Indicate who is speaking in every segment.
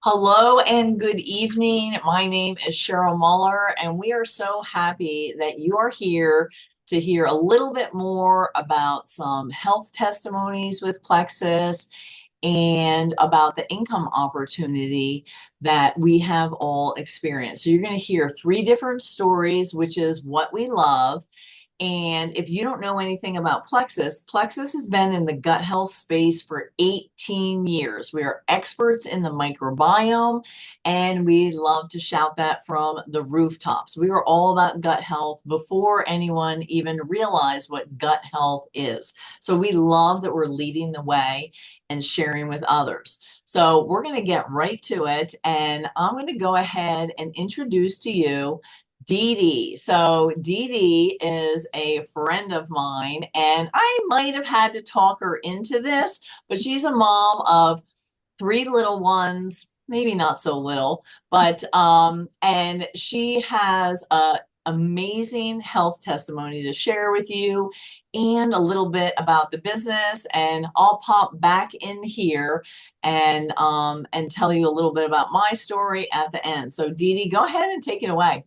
Speaker 1: Hello and good evening. My name is Cheryl Muller, and we are so happy that you are here to hear a little bit more about some health testimonies with Plexus and about the income opportunity that we have all experienced. So, you're going to hear three different stories, which is what we love. And if you don't know anything about Plexus, Plexus has been in the gut health space for 18 years. We are experts in the microbiome, and we love to shout that from the rooftops. We were all about gut health before anyone even realized what gut health is. So we love that we're leading the way and sharing with others. So we're going to get right to it, and I'm going to go ahead and introduce to you Dede. So Dede is a friend of mine, and I might have had to talk her into this, but she's a mom of three little ones, maybe not so little, but and she has a amazing health testimony to share with you and a little bit about the business. And I'll pop back in here and tell you a little bit about my story at the end. So Dede, go ahead and take it away.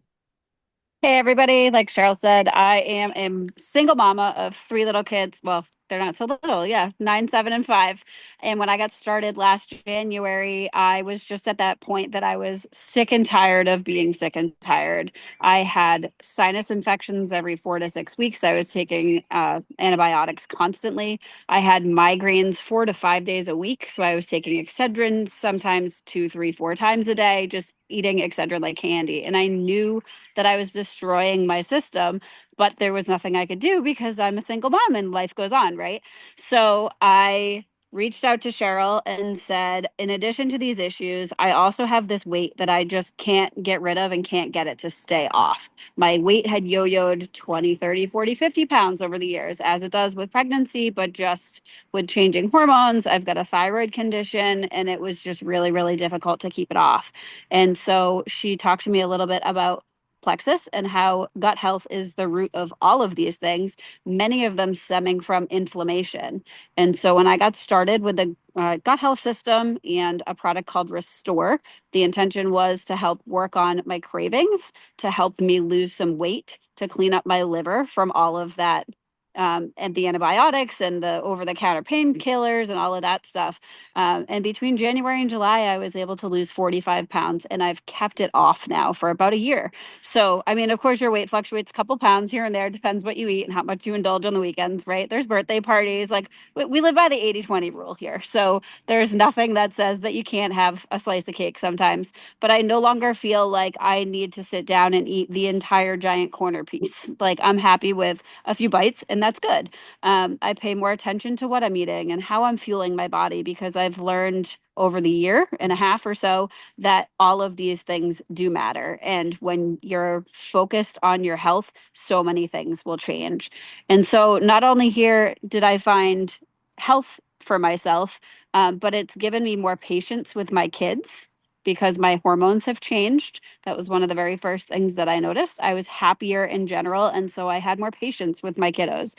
Speaker 2: Hey everybody, like Cheryl said, I am a single mama of three little kids. Well, they're not so little, yeah, 9, 7, and 5. And when I got started last January, I was just at that point that I was sick and tired of being sick and tired. I had sinus infections every 4 to 6 weeks. I was taking antibiotics constantly. I had migraines 4 to 5 days a week. So I was taking Excedrin sometimes 2, 3, 4 times a day, just eating Excedrin like candy. And I knew that I was destroying my system, but there was nothing I could do because I'm a single mom and life goes on, right? So I reached out to Cheryl and said, in addition to these issues, I also have this weight that I just can't get rid of and can't get it to stay off. My weight had yo-yoed 20, 30, 40, 50 pounds over the years, as it does with pregnancy, but just with changing hormones. I've got a thyroid condition, and it was just really, really difficult to keep it off. And so she talked to me a little bit about Plexus and how gut health is the root of all of these things, many of them stemming from inflammation. And so when I got started with the gut health system and a product called Restore, the intention was to help work on my cravings, to help me lose some weight, to clean up my liver from all of that. And the antibiotics and the over-the-counter painkillers and all of that stuff. And between January and July, I was able to lose 45 pounds, and I've kept it off now for about a year. So, I mean, of course, your weight fluctuates a couple pounds here and there. Depends what you eat and how much you indulge on the weekends, right? There's birthday parties. Like, we live by the 80-20 rule here. So, there's nothing that says that you can't have a slice of cake sometimes. But I no longer feel like I need to sit down and eat the entire giant corner piece. Like, I'm happy with a few bites, and that's good. I pay more attention to what I'm eating and how I'm fueling my body because I've learned over the year and a half or so that all of these things do matter. And when you're focused on your health, so many things will change. And so, not only here did I find health for myself, but it's given me more patience with my kids because my hormones have changed. That was one of the very first things that I noticed. I was happier in general. And so I had more patience with my kiddos,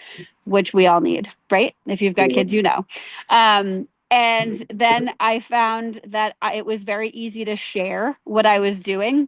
Speaker 2: which we all need, right? If you've got kids, you know. And then I found that it was very easy to share what I was doing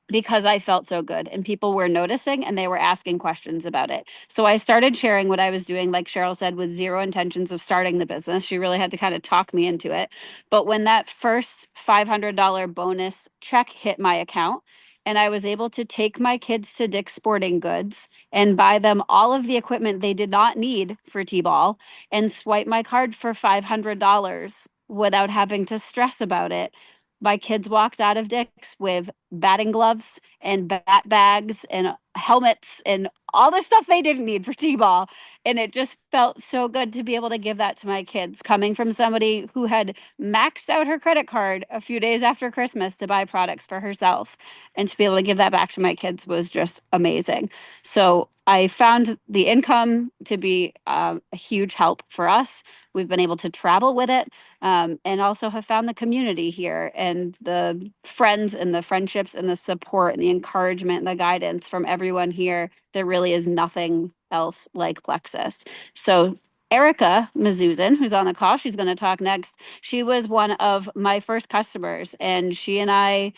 Speaker 2: because I felt so good and people were noticing and they were asking questions about it. So I started sharing what I was doing, like Cheryl said, with zero intentions of starting the business. She really had to kind of talk me into it. But when that first $500 bonus check hit my account, and I was able to take my kids to Dick's Sporting Goods and buy them all of the equipment they did not need for T-ball and swipe my card for $500 without having to stress about it. My kids walked out of Dick's with batting gloves and bat bags and helmets and all the stuff they didn't need for T-ball. And it just felt so good to be able to give that to my kids, coming from somebody who had maxed out her credit card a few days after Christmas to buy products for herself. And to be able to give that back to my kids was just amazing. So I found the income to be a huge help for us. We've been able to travel with it, and also have found the community here and the friends and the friendships and the support and the encouragement and the guidance from everyone here. There really is nothing else like Plexus. So Erika Mazuzan, who's on the call. She's going to talk next. She was one of my first customers, and she and I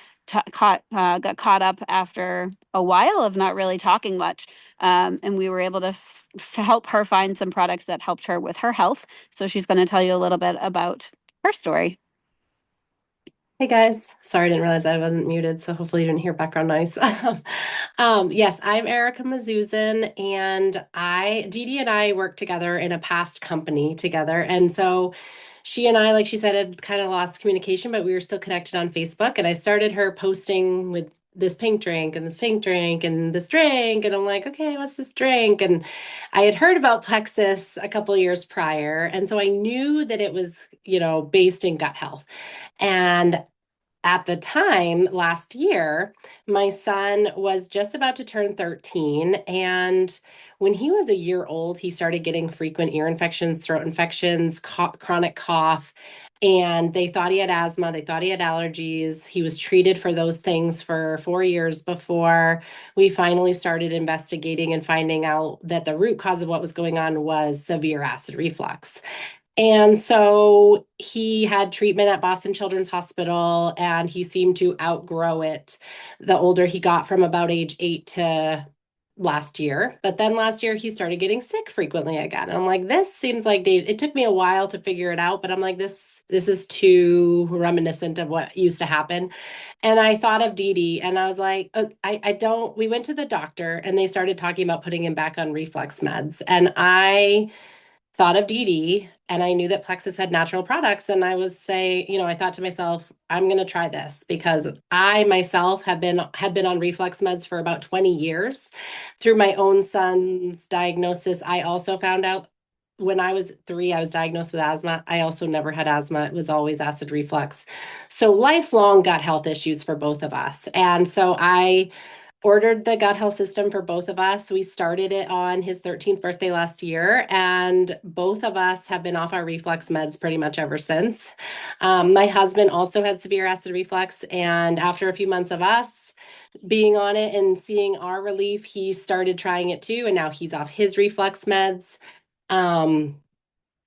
Speaker 2: got caught up after a while of not really talking much. And we were able to help her find some products that helped her with her health. So she's going to tell you a little bit about her story.
Speaker 3: Hey guys, sorry, I didn't realize I wasn't muted, so hopefully you didn't hear background noise. Yes, I'm Erika Mazuzan, and Dede and I worked together in a past company together. And so she and I, like she said, had kind of lost communication, but we were still connected on Facebook. And I started her posting with this pink drink and this pink drink and this drink. And I'm like, okay, what's this drink? And I had heard about Plexus a couple of years prior. And so I knew that it was, based in gut health. And at the time last year, my son was just about to turn 13. And when he was a year old, he started getting frequent ear infections, throat infections, chronic cough. And they thought he had asthma. They thought he had allergies. He was treated for those things for 4 years before we finally started investigating and finding out that the root cause of what was going on was severe acid reflux. And so he had treatment at Boston Children's Hospital and he seemed to outgrow it the older he got, from about age 8 to last year. But then last year he started getting sick frequently again. And I'm like, this seems like it took me a while to figure it out, but I'm like, this is too reminiscent of what used to happen. And I thought of Dede and I was like, I don't, we went to the doctor and they started talking about putting him back on reflux meds. And I thought of Dede and I knew that Plexus had natural products. And I was I thought to myself, I'm going to try this because I myself had been on reflux meds for about 20 years. Through my own son's diagnosis, I also found out when I was 3, I was diagnosed with asthma. I also never had asthma. It was always acid reflux. So lifelong gut health issues for both of us. And so I ordered the gut health system for both of us. We started it on his 13th birthday last year, and both of us have been off our reflux meds pretty much ever since. My husband also had severe acid reflux, and after a few months of us being on it and seeing our relief, he started trying it too, and now he's off his reflux meds. Um,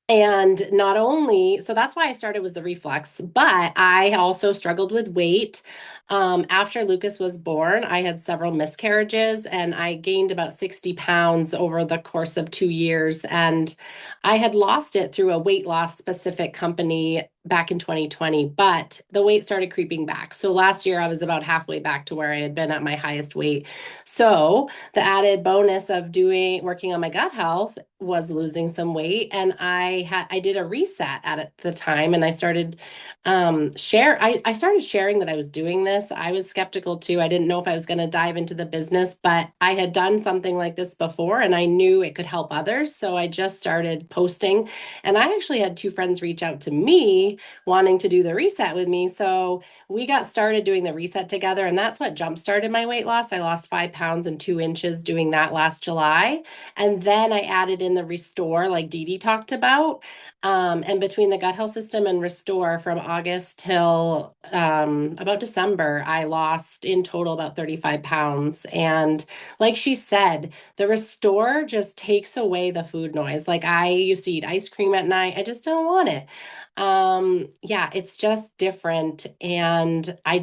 Speaker 3: and not only, so that's why I started with the reflux, but I also struggled with weight. After Lucas was born, I had several miscarriages and I gained about 60 pounds over the course of 2 years. And I had lost it through a weight loss specific company back in 2020, but the weight started creeping back. So last year I was about halfway back to where I had been at my highest weight. So the added bonus of working on my gut health was losing some weight. And I did a reset at the time and I started I started sharing that I was doing this. I was skeptical too. I didn't know if I was going to dive into the business, but I had done something like this before and I knew it could help others. So I just started posting, and I actually had 2 friends reach out to me wanting to do the reset with me. So we got started doing the reset together, and that's what jump started my weight loss. I lost 5 pounds and 2 inches doing that last July. And then I added in the restore, like Dede talked about. And between the gut health system and restore from August till about December, I lost in total about 35 pounds. And like she said, the restore just takes away the food noise. Like I used to eat ice cream at night. I just don't want it. Yeah, it's just different. And I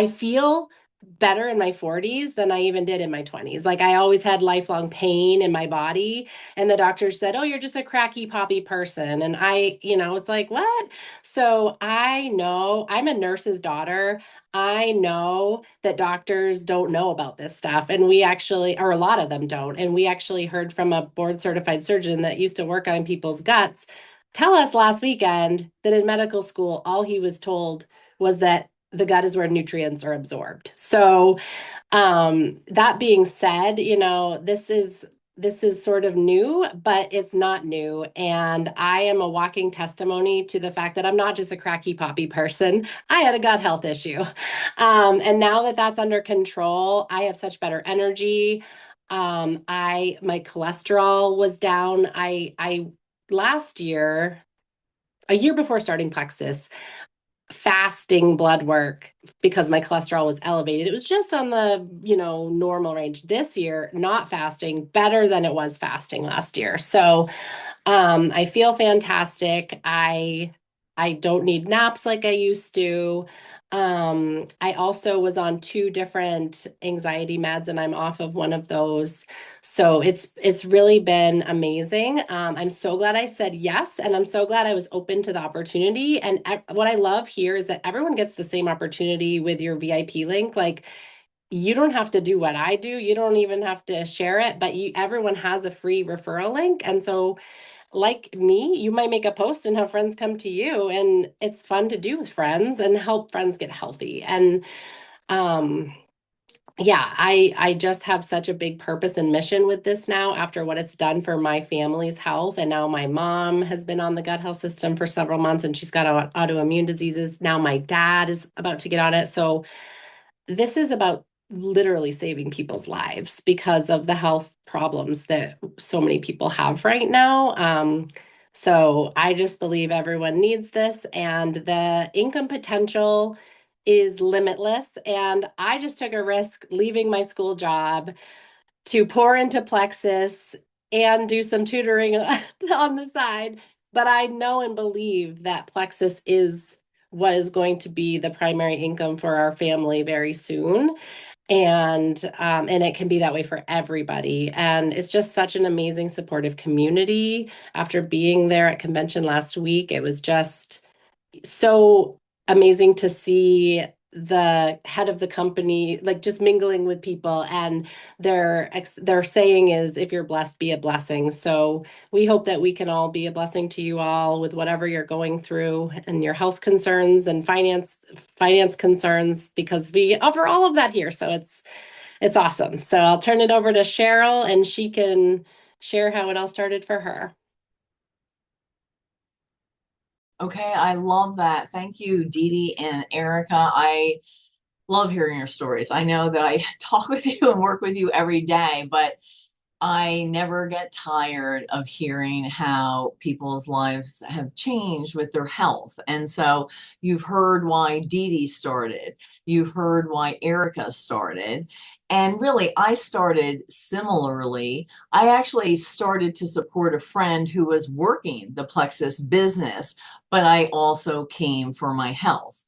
Speaker 3: feel better in my 40s than I even did in my 20s. Like I always had lifelong pain in my body. And the doctor said, oh, you're just a cracky poppy person. And it's like, what? So I know I'm a nurse's daughter. I know that doctors don't know about this stuff. And we actually, or a lot of them don't. And we actually heard from a board certified surgeon that used to work on people's guts tell us last weekend that in medical school, all he was told was that the gut is where nutrients are absorbed. So, that being said, this is sort of new, but it's not new. And I am a walking testimony to the fact that I'm not just a cracky poppy person. I had a gut health issue. And now that that's under control, I have such better energy. My cholesterol was down. I last year, a year before starting Plexus, fasting blood work because my cholesterol was elevated. It was just on the, normal range. This year, not fasting, better than it was fasting last year. So I feel fantastic. I don't need naps like I used to. I also was on two different anxiety meds and I'm off of one of those. So it's really been amazing. I'm so glad I said yes, and I'm so glad I was open to the opportunity. And what I love here is that everyone gets the same opportunity with your VIP link. Like, you don't have to do what I do. You don't even have to share it, but everyone has a free referral link. And so, like me, you might make a post and have friends come to you, and it's fun to do with friends and help friends get healthy. And um yeah, I just have such a big purpose and mission with this now after what it's done for my family's health. And now my mom has been on the gut health system for several months and she's got autoimmune diseases. Now my dad is about to get on it. So this is about literally saving people's lives because of the health problems that so many people have right now. So I just believe everyone needs this, and the income potential is limitless. And I just took a risk leaving my school job to pour into Plexus and do some tutoring on the side. But I know and believe that Plexus is what is going to be the primary income for our family very soon. And it can be that way for everybody. And it's just such an amazing supportive community. After being there at convention last week, it was just so amazing to see the head of the company like just mingling with people, and their saying is, if you're blessed, be a blessing. So we hope that we can all be a blessing to you all with whatever you're going through and your health concerns and finance concerns, because we offer all of that here. So it's awesome. So I'll turn it over to Cheryl and she can share how it all started for her.
Speaker 1: Okay, I love that. Thank you, Dede and Erica. I love hearing your stories. I know that I talk with you and work with you every day, but I never get tired of hearing how people's lives have changed with their health. And so you've heard why Dede started, you've heard why Erica started. And really, I started similarly. I actually started to support a friend who was working the Plexus business, but I also came for my health.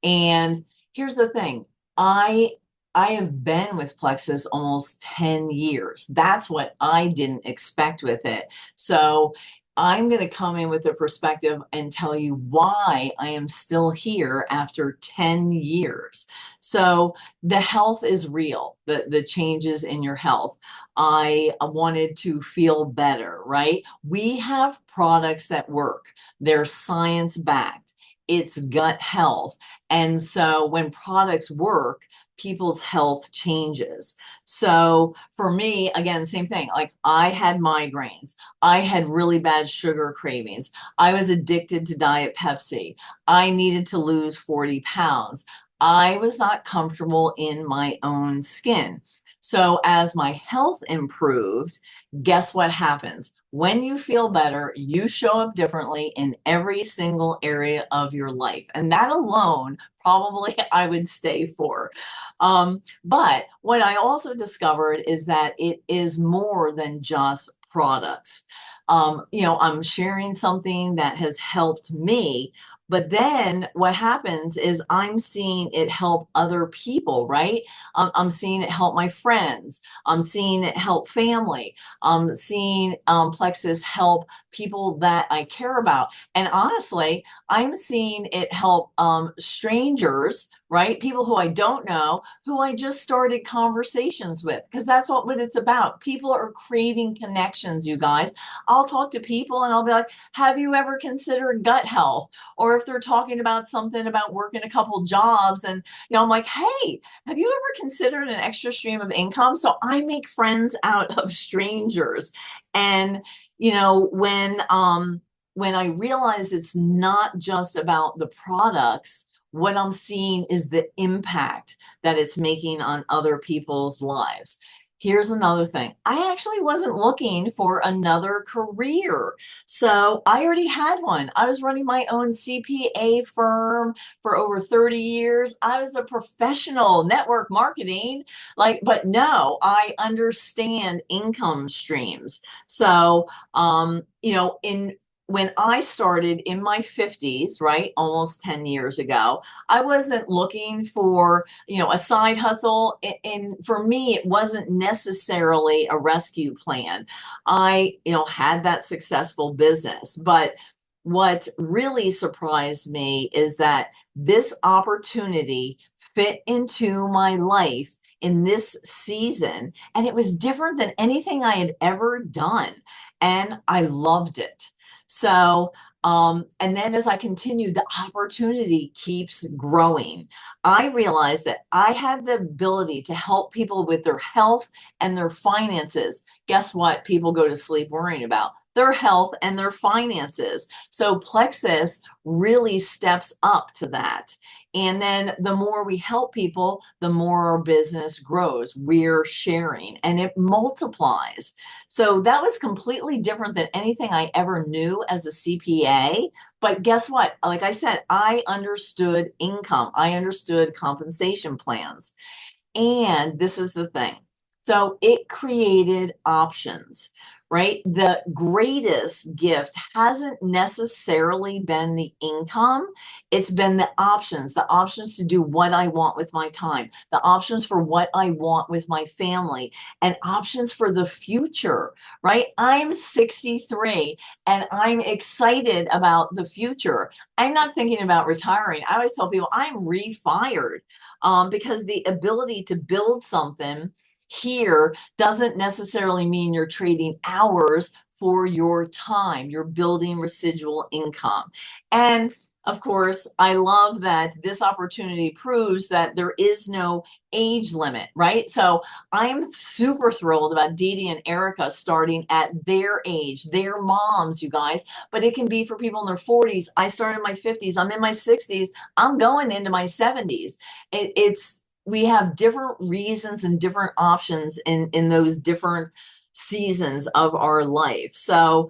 Speaker 1: And here's the thing. I I have been with Plexus almost 10 years. That's what I didn't expect with it. So I'm going to come in with a perspective and tell you why I am still here after 10 years. So the health is real, the changes in your health. I wanted to feel better, right? We have products that work, they're science backed. It's gut health. And so when products work, people's health changes. So for me, again, same thing. Like I had migraines. I had really bad sugar cravings. I was addicted to Diet Pepsi. I needed to lose 40 pounds. I was not comfortable in my own skin. So as my health improved, guess what happens? When you feel better, you show up differently in every single area of your life. And that alone, probably I would stay for. But what I also discovered is that it is more than just products. I'm sharing something that has helped me, but then what happens is I'm seeing it help other people, right? I'm seeing it help my friends. I'm seeing it help family. I'm seeing Plexus help people that I care about. And honestly, I'm seeing it help strangers, right? People who I don't know, who I just started conversations with, because that's what it's about. People are craving connections, you guys. I'll talk to people and I'll be like, have you ever considered gut health? Or if they're talking about something about working a couple jobs, and I'm like, hey, have you ever considered an extra stream of income? So I make friends out of strangers. And when I realize it's not just about the products, what I'm seeing is the impact that it's making on other people's lives. Here's another thing. I actually wasn't looking for another career. So I already had one. I was running my own CPA firm for over 30 years. I was a professional network marketing, but no, I understand income streams. So, in when I started in my 50s, right, almost 10 years ago, I wasn't looking for a side hustle. And for me, it wasn't necessarily a rescue plan. I had that successful business. But what really surprised me is that this opportunity fit into my life in this season. And it was different than anything I had ever done. And I loved it. So, and then as I continued, the opportunity keeps growing. I realized that I had the ability to help people with their health and their finances. Guess what? People go to sleep worrying about their health and their finances. So Plexus really steps up to that. And then the more we help people, the more our business grows. We're sharing and it multiplies. So that was completely different than anything I ever knew as a CPA. But guess what? Like I said, I understood income, I understood compensation plans. And this is the thing. So it created options, right? The greatest gift hasn't necessarily been the income. It's been the options to do what I want with my time, the options for what I want with my family, and options for the future, right? I'm 63 and I'm excited about the future. I'm not thinking about retiring. I always tell people I'm refired because the ability to build something here doesn't necessarily mean you're trading hours for your time. You're building residual income. And of course, I love that this opportunity proves that there is no age limit, right? So I'm super thrilled about Dede and Erika starting at their age, their moms, you guys, but it can be for people in their 40s. I started in my 50s. I'm in my 60s. I'm going into my 70s. It's we have different reasons and different options in those different seasons of our life. So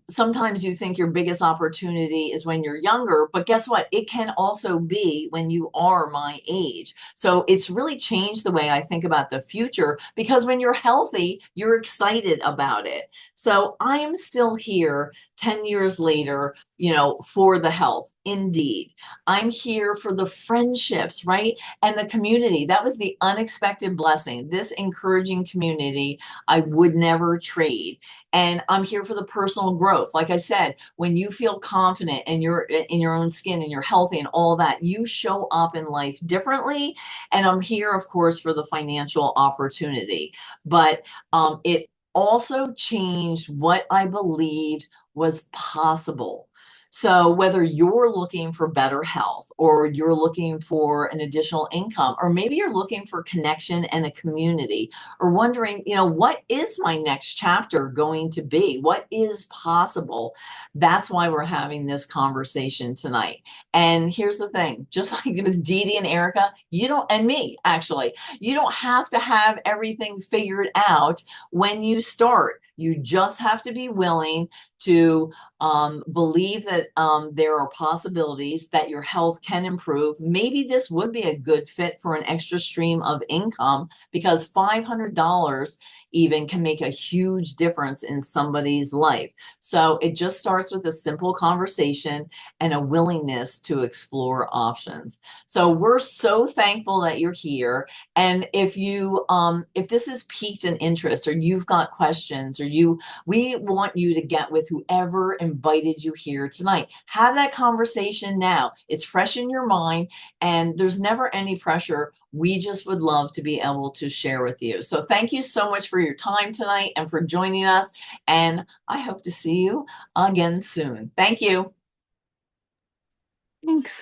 Speaker 1: sometimes you think your biggest opportunity is when you're younger, but guess what? It can also be when you are my age. So it's really changed the way I think about the future because when you're healthy, you're excited about it. So I am still here 10 years later, for the health. Indeed. I'm here for the friendships, right? And the community. That was the unexpected blessing. This encouraging community I would never trade. And I'm here for the personal growth. Like I said, when you feel confident and you're in your own skin and you're healthy and all that, you show up in life differently. And I'm here, of course, for the financial opportunity. But it also changed what I believed was possible. So whether you're looking for better health or you're looking for an additional income, or maybe you're looking for connection and a community, or wondering, what is my next chapter going to be? What is possible? That's why we're having this conversation tonight. And here's the thing, just like with Dede and Erika, and me actually, you don't have to have everything figured out when you start. You just have to be willing to believe that there are possibilities that your health can improve. Maybe this would be a good fit for an extra stream of income because $500 even can make a huge difference in somebody's life. So it just starts with a simple conversation and a willingness to explore options. So we're so thankful that you're here. And if this has piqued an interest or you've got questions we want you to get with whoever invited you here tonight. Have that conversation now. It's fresh in your mind and there's never any pressure. We just would love to be able to share with you. So thank you so much for your time tonight and for joining us. And I hope to see you again soon. Thank you.
Speaker 2: Thanks.